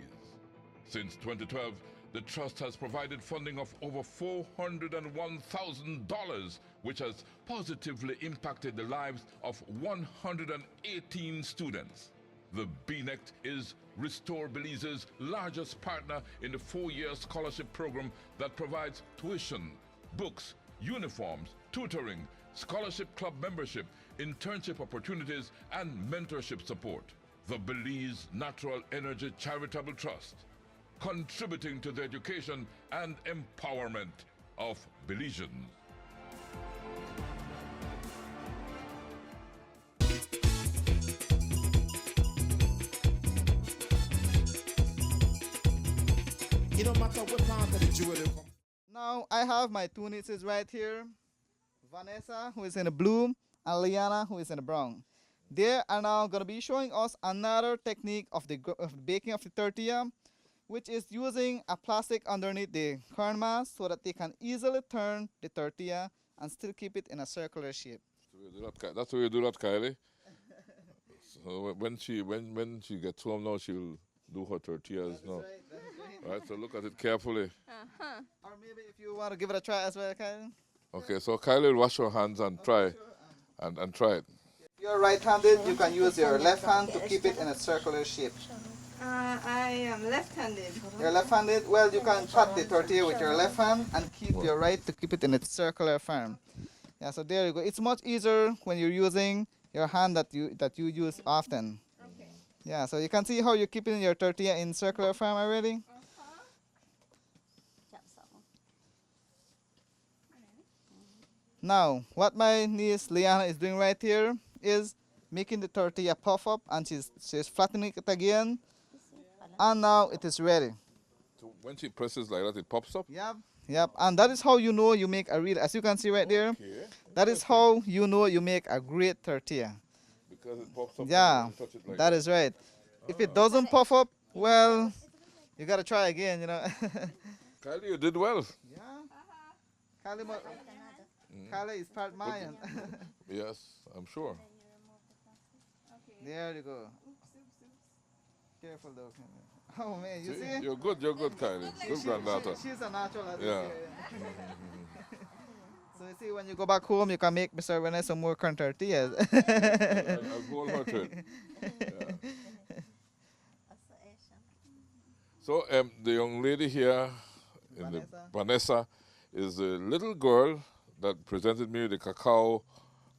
Since 2012, the Trust has provided funding of over $401,000, which has positively impacted the lives of 118 students. The BNECT is Restore Belize's largest partner in the 4-year scholarship program that provides tuition, books, uniforms, tutoring, scholarship club membership, internship opportunities, and mentorship support. The Belize Natural Energy Charitable Trust, contributing to the education and empowerment of Belizeans. It don't matter what part of the jewelry come. Now I have my two nieces right here, Vanessa, who is in the blue, and Liana, who is in the brown. They are now going to be showing us another technique of the baking of the tortilla, which is using a plastic underneath the corn mass so that they can easily turn the tortilla and still keep it in a circular shape. That's the way you do that, Kylie. So when she gets home now, she'll do her tortillas now. Right, so look at it carefully. Or maybe if you want to give it a try as well, Kylie. Okay, so Kylie will wash her hands and try, and try it. If you're right-handed, you can use your left hand to keep it in a circular shape. I am left-handed. You're left-handed? Well, you can cut the tortilla with your left hand and keep your right to keep it in a circular form. Yeah, so there you go. It's much easier when you're using your hand that you use often. Okay. Yeah, so you can see how you're keeping your tortilla in circular form already. Now, what my niece Liana is doing right here is making the tortilla puff up, and she's flattening it again, and now it is ready. So when she presses like that, it pops up? Yep, and that is how you know you make a real, as you can see right there, that is how you know you make a great tortilla. Because it pops up. Yeah, and you touch it like that is right. If it doesn't puff up, well, you got to try again, you know. Kylie, you did well. Yeah. Kylie is part Mayan. Yes, I'm sure. There you go. Careful though. Oh man, you see? You're good, Kylie. Good granddaughter. She's a natural at yeah. So you see, when you go back home, you can make Mr. Renee some more corn tortillas. I'll go on her trip. Yeah. So the young lady here, Vanessa, is a little girl that presented me the cacao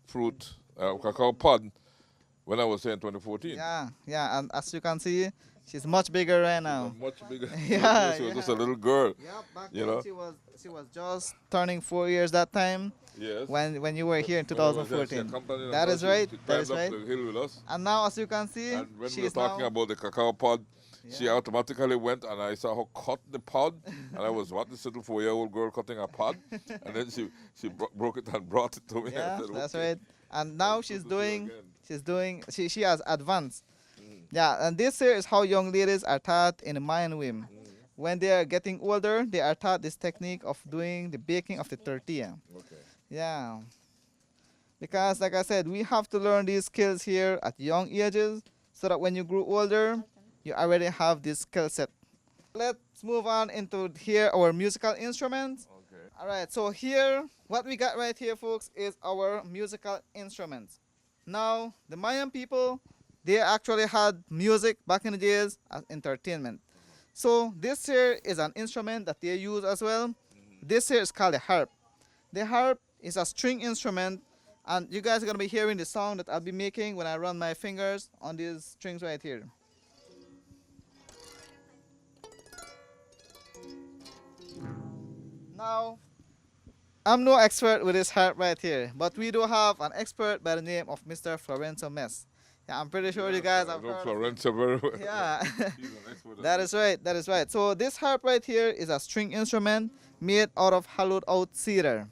fruit, cacao pod when I was here in 2014. Yeah, and as you can see, she's much bigger right now. Much bigger. Yeah, she was just a little girl. Yeah, back then she was just turning 4 years that time. Yes. When you were here in 2014. That is right. That is right. The hill with us. And now, as you can see, and when we were talking about the cacao pod, she automatically went, and I saw her cut the pod, and I was, what, this little 4-year-old girl cutting a pod? And then she broke it and brought it to me. Yeah, I said, that's okay. right. And now she has advanced. Yeah, and this here is how young ladies are taught in the Mayan way. When they are getting older, they are taught this technique of doing the baking of the tortilla. Okay. Yeah. Because, like I said, we have to learn these skills here at young ages so that when you grow older, you already have this skill set. Let's move on into here our musical instruments. Okay. All right, so here, what we got right here, folks, is our musical instruments. Now, the Mayan people, they actually had music back in the days as entertainment. So this here is an instrument that they use as well. This here is called a harp. The harp is a string instrument, and you guys are going to be hearing the sound that I'll be making when I run my fingers on these strings right here. Now, I'm no expert with this harp right here, but we do have an expert by the name of Mr. Florenzo Mess. Yeah, I'm pretty sure you guys have heard. Florenzo very well. Yeah, He's an expert. that is right. That is right. So this harp right here is a string instrument made out of hollowed out cedar.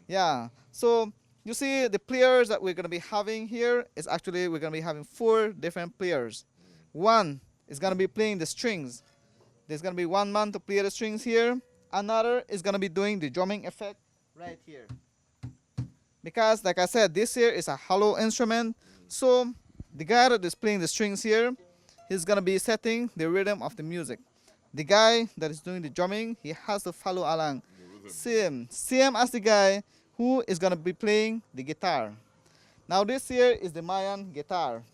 Yeah. So you see the players that we're going to be having here is actually we're going to be having 4 different players. One is going to be playing the strings. There's going to be one man to play the strings here. Another is going to be doing the drumming effect right here. Because like I said, this here is a hollow instrument. So the guy that is playing the strings here, he's going to be setting the rhythm of the music. The guy that is doing the drumming, he has to follow along. Same as the guy who is going to be playing the guitar. Now this here is the Mayan guitar.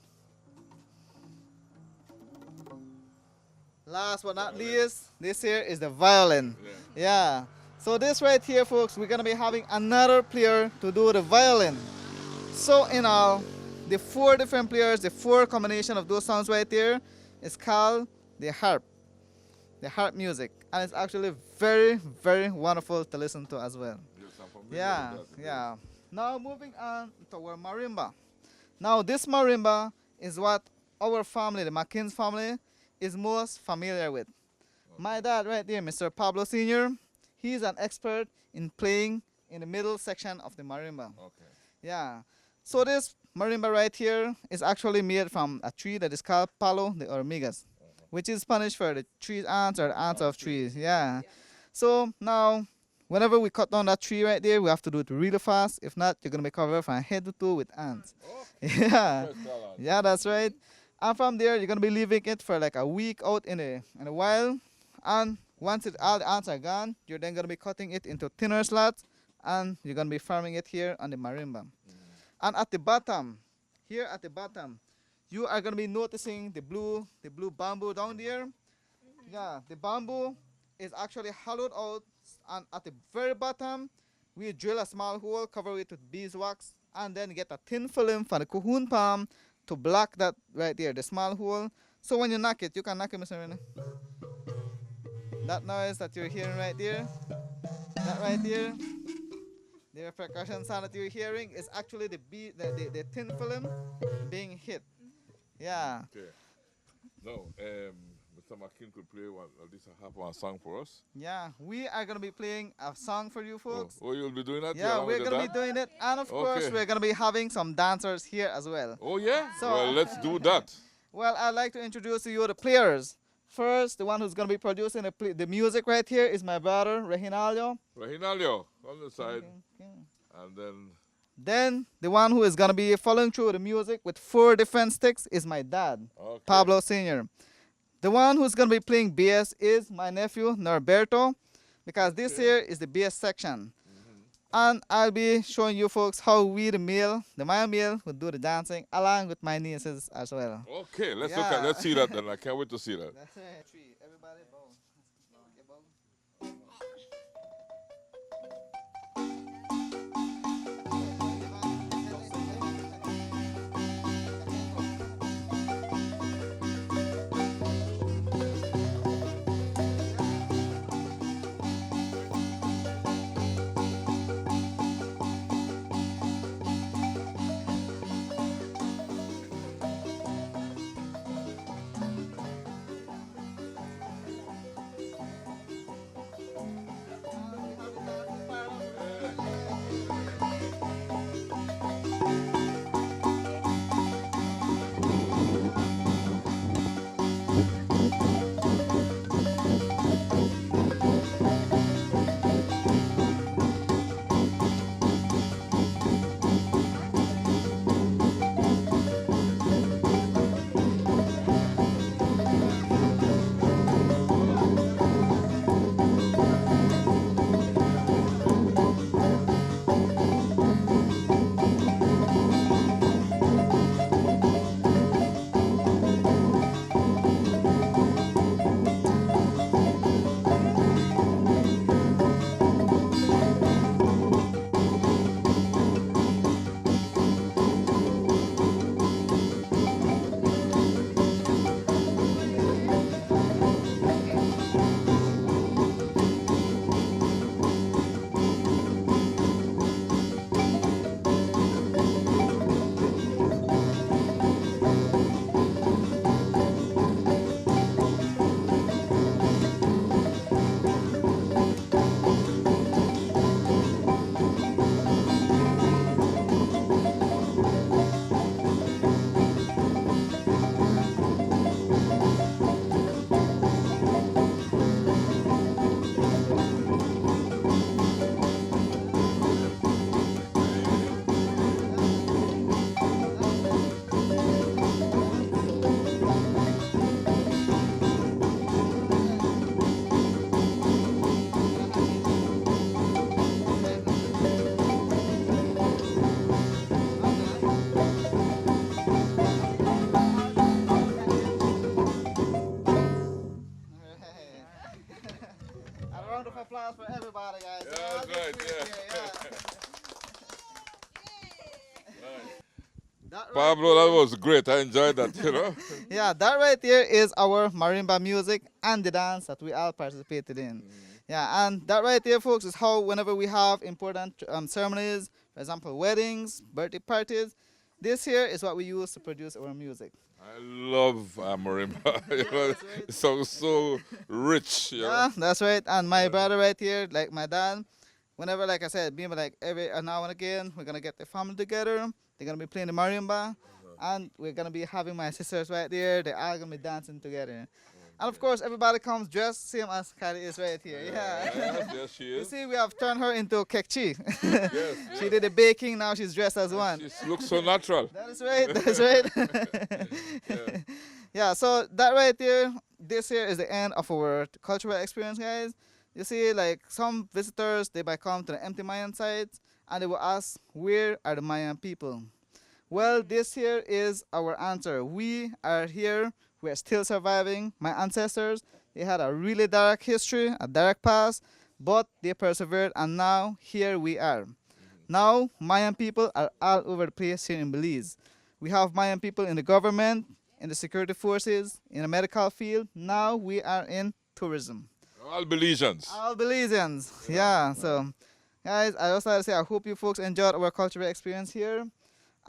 Last but not least, this here is the violin. Yeah. So this right here, folks, we're going to be having another player to do the violin. So in all, the 4 different players, the 4 combination of those sounds right there is called the harp music. And it's actually very, very wonderful to listen to as well. Yeah. Now moving on to our marimba. Now this marimba is what our family, the Makin's family, is most familiar with. My dad right there, Mr. Pablo Sr., he's an expert in playing in the middle section of the marimba. Okay. Yeah. So this marimba right here is actually made from a tree that is called palo de hormigas, which is Spanish for the trees ants or the ants of trees. Yeah. So now, whenever we cut down that tree right there, we have to do it really fast. If not, you're going to be covered from head to toe with ants. Yeah. Yeah, that's right. And from there, you're going to be leaving it for like a week out in a while. And once all the ants are gone, you're then going to be cutting it into thinner slats. And you're going to be farming it here on the marimba. And at the bottom, here at the bottom, you are going to be noticing the blue bamboo down there. Yeah, the bamboo is actually hollowed out. And at the very bottom, we drill a small hole, cover it with beeswax, and then get a thin film from the cahoon palm to block that right there, the small hole. So when you knock it, you can knock it, Mr. Rene. That noise that you're hearing right there, that right there, the percussion sound that you're hearing is actually the thin film being hit. Yeah. Okay. Now, Mr. Makin could play at least a half one song for us. Yeah, we are going to be playing a song for you folks. Oh, you'll be doing that? Yeah, we're going to be doing it. And of course, we're going to be having some dancers here as well. Oh, yeah? So, well, let's do that. Well, I'd like to introduce to you the players. First, the one who's going to be producing the music right here is my brother, Reginaldo. Reginaldo, on the side. Okay. And then the one who is going to be following through the music with 4 different sticks is my dad, Pablo Sr. The one who's going to be playing bass is my nephew, Norberto, because this here is the bass section. And I'll be showing you folks how we, the Mayan male, will do the dancing along with my nieces as well. Okay, let's look at, let's see that then. I can't wait to see that. That's right. Everybody bow. everybody, guys. Yeah, that's right, Pablo, that was great. I enjoyed that, you know. Yeah, that right there is our marimba music and the dance that we all participated in. Yeah, and that right there, folks, is how whenever we have important ceremonies, for example, weddings, birthday parties, this here is what we use to produce our music. I love marimba. You know, it sounds so rich. You know? Yeah, that's right. And my brother right here, like my dad, whenever, like I said, being like every now and again, we're gonna get the family together. They're gonna be playing the marimba, and we're gonna be having my sisters right there. They're all gonna be dancing together. And of course, everybody comes dressed same as Kylie is right here. Yes, she is. You see, we have turned her into Ketchi. Yes. She did the baking, now she's dressed as one. She looks so natural. That is right, that's right. Yeah, so that right there, this here is the end of our cultural experience, guys. You see, like some visitors, they might come to the empty Mayan sites and they will ask, where are the Mayan people? Well, this here is our answer. We are here. We are still surviving. My ancestors, they had a really dark history, a dark past, but they persevered, and now here we are. Now, Mayan people are all over the place here in Belize. We have Mayan people in the government, in the security forces, in the medical field. Now we are in tourism. All Belizeans. All Belizeans, yeah. So, guys, I also like to say I hope you folks enjoyed our cultural experience here.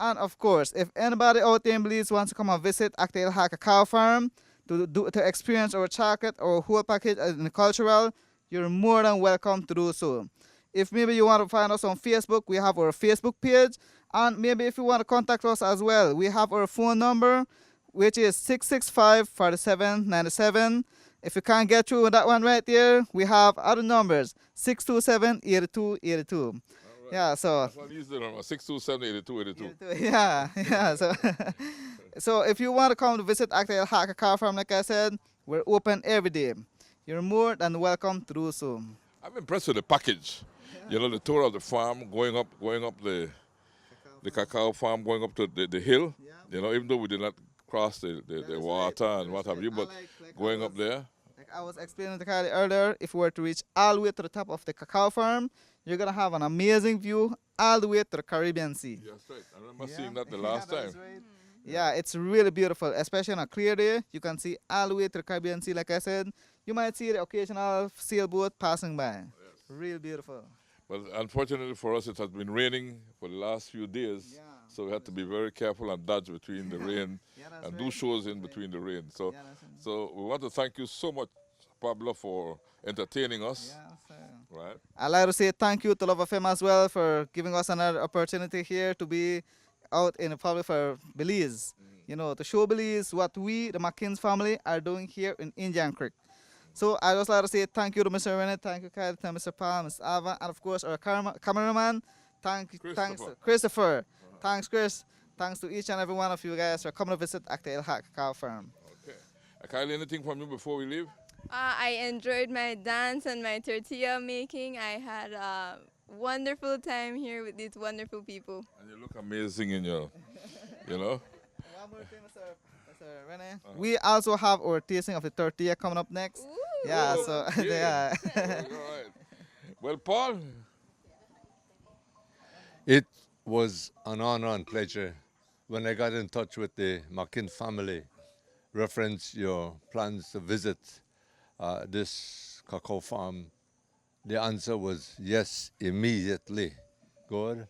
And of course, if anybody out there in Belize wants to come and visit Cacao Farm to experience our chocolate or whole package in the cultural, you're more than welcome to do so. If maybe you want to find us on Facebook, we have our Facebook page. And maybe if you want to contact us as well, we have our phone number, which is 665-4797. If you can't get through with that one right there, we have other numbers, 627-8282. Yeah, so. That's what easy number, 627-8282. Yeah. So if you want to come to visit Cacao Farm, like I said, we're open every day. You're more than welcome to do so. I'm impressed with the package. You know, the tour of the farm, going up the cacao farm, going up to the hill. You know, even though we did not cross the water and what have you, but going up there. Like I was explaining to Kylie earlier, if we were to reach all the way to the top of the cacao farm, you're going to have an amazing view all the way to the Caribbean Sea. That's right. I remember seeing that the last time. Right. Yeah, it's really beautiful, especially on a clear day. You can see all the way to the Caribbean Sea, like I said. You might see the occasional sailboat passing by. Yes. Real beautiful. But unfortunately for us, it has been raining for the last few days. So we had to be very careful and dodge between the rain and do shows in between the rain. So, so we want to thank you so much, Pablo, for entertaining us. Right. I'd like to say thank you to Love FM as well for giving us another opportunity here to be out in the public for Belize. You know, to show Belize what we, the Makin's family, are doing here in Indian Creek. So I just like to say thank you to Mr. Rennie, thank you, Kylie, thank Mr. Paul, Ms. Ava, and of course our cameraman, thanks Christopher. Thanks, Chris. Thanks to each and every one of you guys for coming to visit Cacao Farm. Okay. Kylie, anything from you before we leave? I enjoyed my dance and my tortilla making. I had a wonderful time here with these wonderful people. And you look amazing in your, you know. One more thing, Mr. Rennie. We also have our tasting of the tortilla coming up next. Ooh. Yeah, so yeah. All right. Well, Paul. It was an honor and pleasure when I got in touch with the Makin family, reference your plans to visit this cacao farm. The answer was yes, immediately. Good.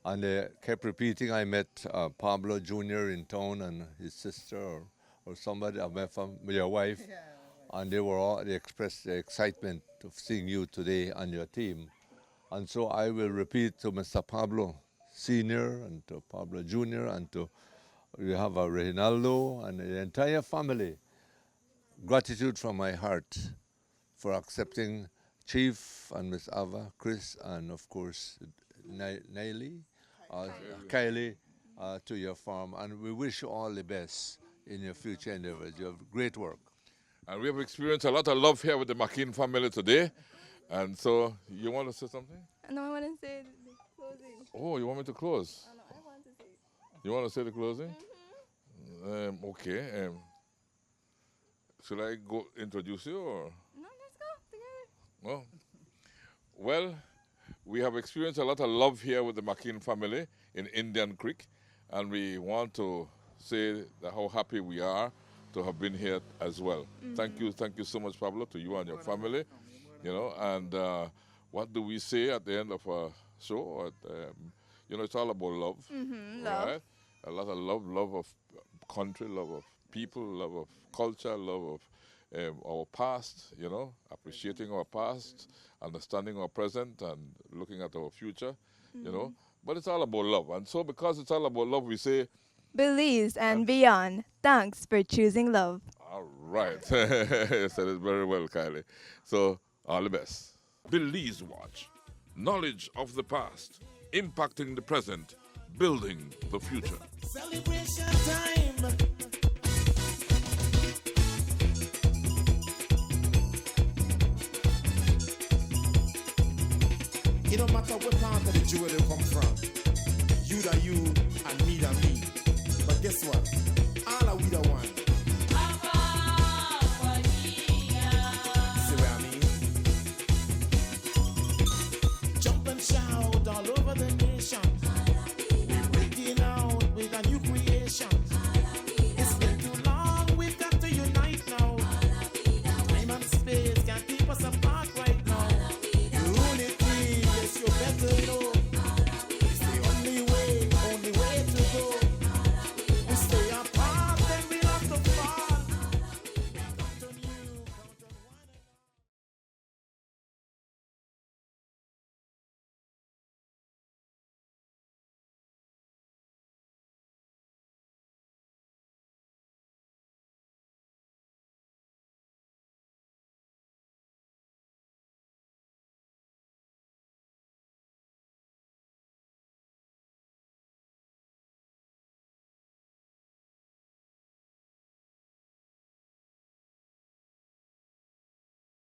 And they kept repeating. I met Pablo Jr. in town and his sister or somebody I met from your wife. And they expressed their excitement of seeing you today and your team. And so I will repeat to Mr. Pablo Sr. and to Pablo Jr. and to we have a Reynaldo and the entire family. Gratitude from my heart for accepting Chief and Miss Ava, Chris, and of course Kylie to your farm. And we wish you all the best in your future endeavors. You have great work. And we have experienced a lot of love here with the Makin family today. And so, you want to say something? No, I want to say the closing. Oh, you want me to close? No, I want to say. You want to say the closing? Okay. Should I go introduce you or? No, let's go together. Well, Well, we have experienced a lot of love here with the Makin family in Indian Creek, and we want to say that how happy we are to have been here as well. Thank you so much, Pablo, to you and your family. And what do we say at the end of a show? It's all about love, Love. right? A lot of love of country, love of people, love of culture, love of our past, appreciating our past, understanding our present, and looking at our future, But it's all about love. And so because it's all about love, we say, Belize and beyond. Thanks for choosing love. all right. You said it very well, Kylie. So, all the best. Belize Watch. Knowledge of the past, impacting the present, building the future. Celebration time. It don't matter what part of the jewel they come from. You and me. But guess what? All are we the one.